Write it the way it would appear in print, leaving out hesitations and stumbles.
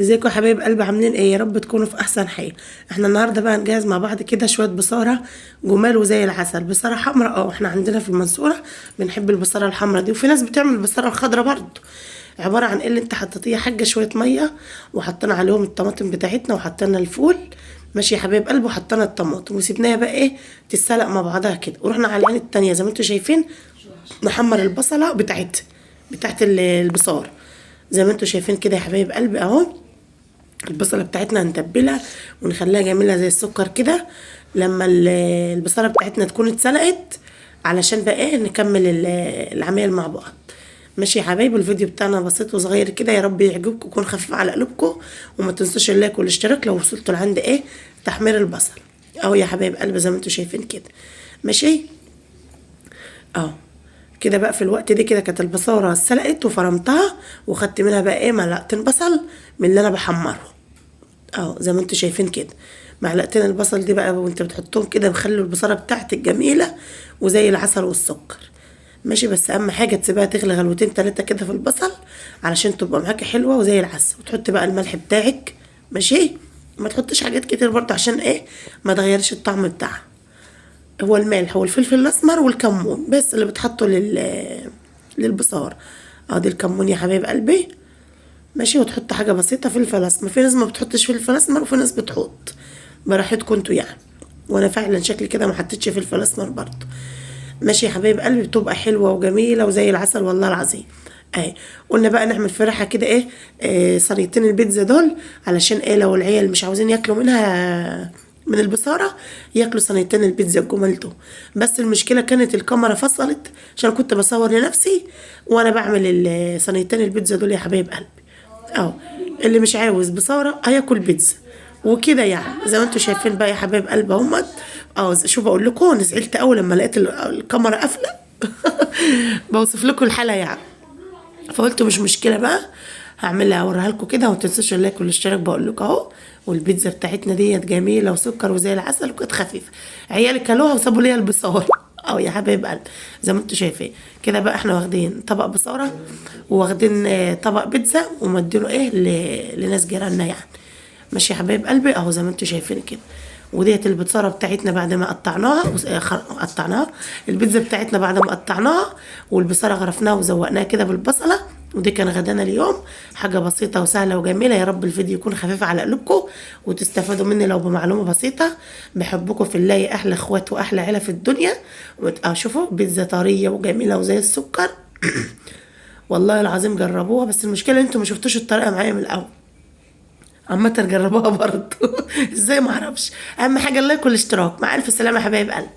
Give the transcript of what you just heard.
ازيكم يا حبايب قلبي، عاملين ايه؟ يا رب تكونوا في احسن حال. احنا النهارده بقى نجهز مع بعض كده شويه بصاره جمال وزي العسل. بصاره حمراء، احنا عندنا في المنصوره بنحب البصاره الحمراء دي، وفي ناس بتعمل البصاره الخضراء برضه. عباره عن ايه اللي انت حطيتيه يا حاجه؟ شويه ميه وحطينا عليهم الطماطم بتاعتنا وحطينا الفول، ماشي يا حبايب قلبي، وحطينا الطماطم وسيبناها بقى ايه تتسلق مع بعضها كده، ورحنا على العين التانيه زي ما انتم شايفين نحمر البصله بتاعت البصار زي ما انتم شايفين كده يا حبايب قلبي اهو. البصله بتاعتنا هنتبلها ونخليها جميله زي السكر كده لما البصله بتاعتنا تكون اتسلقت، علشان بقى ايه نكمل العمايل مع بعض. ماشي يا حبايبي، الفيديو بتاعنا بسيط وصغير كده، يا رب يعجبكم ويكون خفيف على قلوبكم، وما تنسوش اللايك والاشتراك لو وصلتوا لعند ايه تحمير البصل اهو يا حبايب قلبي زي ما انتم شايفين كده. ماشي اهو كده بقى. في الوقت ده كده كانت البصاره اتسلقت وفرمتها، وخدت منها بقى ايه معلقتين بصل من اللي انا بحمره اهو زي ما انتوا شايفين كده. معلقتين البصل دي بقى وانت بتحطهم كده بيخلوا البصله بتاعتك جميله وزي العسل والسكر. ماشي، بس اهم حاجه تسيبها تغلي غلوتين تلاتة كده في البصل علشان تبقى معاكي حلوه وزي العسل. وتحطي بقى الملح بتاعك، ماشي، ما تحطيش حاجات كتير برضه عشان ايه ما تغيرش الطعم بتاعها. هو الملح والفلفل الاسمر والكمون بس اللي بتحطوا للبصار. اه دي الكمون يا حبايب قلبي، ماشي. وتحط حاجه بسيطه فلفل اسمر، في ناس ما بتحطش فلفل اسمر وفي ناس بتحط، براحتكم انتوا يعني. وانا فعلا شكلي كده ما حطيتش فلفل اسمر برضه. ماشي يا حبايب قلبي، بتبقى حلوه وجميله وزي العسل والله العظيم. اهي قلنا بقى نعمل فرحه كده ايه، صينيتين البيتزا دول، علشان ايه لو العيال مش عاوزين ياكلوا منها من البصاره ياكلوا صينيتين البيتزا الجمال دول. بس المشكله كانت الكاميرا فصلت عشان كنت بصور لنفسي وانا بعمل صينيتين البيتزا دول يا حبايب قلبي اهو. اللي مش عاوز بصاره هياكل بيتزا وكده يعني زي ما انتوا شايفين بقى يا حبايب قلبي اهمت. اه شوف اقول لكم، انا زعلت اول لما لقيت الكاميرا قافله. بوصف لكم الحاله يعني، فقلت مش مشكله بقى هعملها اوريها لكم كده. وما تنسوش اللايك والاشتراك بقول لكم اهو. والبيتزا بتاعتنا ديت جميله وسكر وزي العسل وكانت خفيفه، عيالي كلوها وسابوا لي البصاره. اه يا حبايب قلبي زي ما انتوا شايفين كده بقى، احنا واخدين طبق بصاره وواخدين طبق بيتزا ومدينه ايه لناس جيراننا يعني. ماشي يا حبايب قلبي اهو زي ما انتوا شايفين كده. وديت البصاره بتاعتنا بعد ما قطعناها البيتزا بتاعتنا بعد ما قطعناها والبصاره غرفناها وزوقناها كده بالبصله. ودي كان غدانا اليوم، حاجه بسيطه وسهله وجميله. يا رب الفيديو يكون خفيف على قلوبكم وتستفادوا مني لو بمعلومه بسيطه. بحبكم في الله يا احلى اخوات واحلى عيله في الدنيا. شوفوا بيتزا طريه وجميله وزي السكر. والله العظيم جربوها، بس المشكله انتوا ما شفتوش الطريقه معايا من الاول. عامة جربوها برضه. ازاي ما اعرفش. اهم حاجه اللايك والاشتراك. مع الف سلامه يا حبايب قلبي.